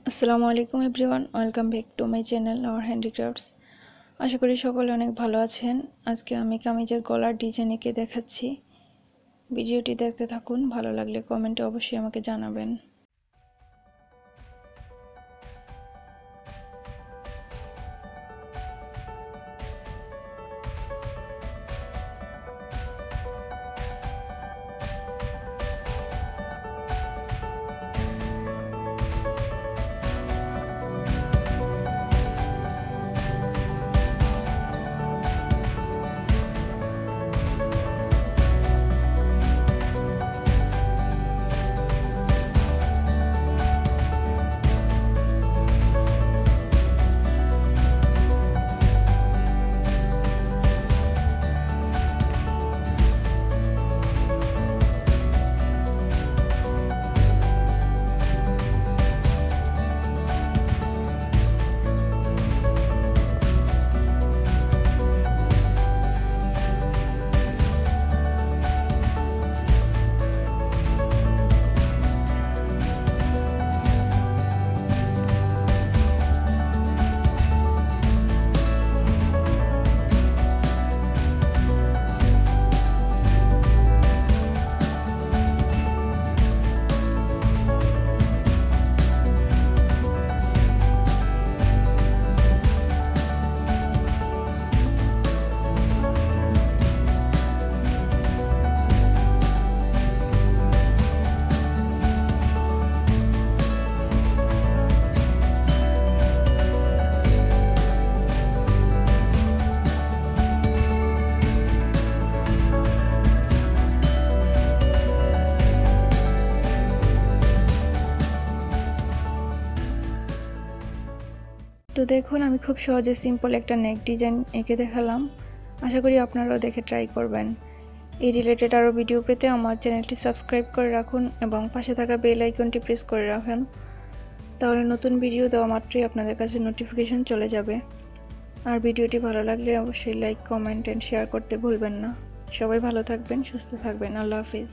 আসসালামু আলাইকুম everyone, welcome back to my channel our handicrafts. আশা করি সকলে অনেক ভালো আছেন। আজকে আমি কামিজের গলার ডিজাইন এঁকে দেখাচ্ছি। ভিডিওটি দেখতে থাকুন, ভালো লাগলে কমেন্টে অবশ্যই আমাকে জানাবেন। তো দেখুন, আমি খুব সহজে সিম্পল একটা নেক ডিজাইন এঁকে দেখালাম। আশা করি আপনারাও দেখে ট্রাই করবেন। এই রিলেটেড আরও ভিডিও পেতে আমার চ্যানেলটি সাবস্ক্রাইব করে রাখুন এবং পাশে থাকা বেল আইকনটি প্রেস করে রাখুন। তাহলে নতুন ভিডিও দেওয়া মাত্রই আপনাদের কাছে নোটিফিকেশন চলে যাবে। আর ভিডিওটি ভালো লাগলে অবশ্যই লাইক, কমেন্ট এন্ড শেয়ার করতে ভুলবেন না। সবাই ভালো থাকবেন, সুস্থ থাকবেন। আল্লাহ হাফিজ।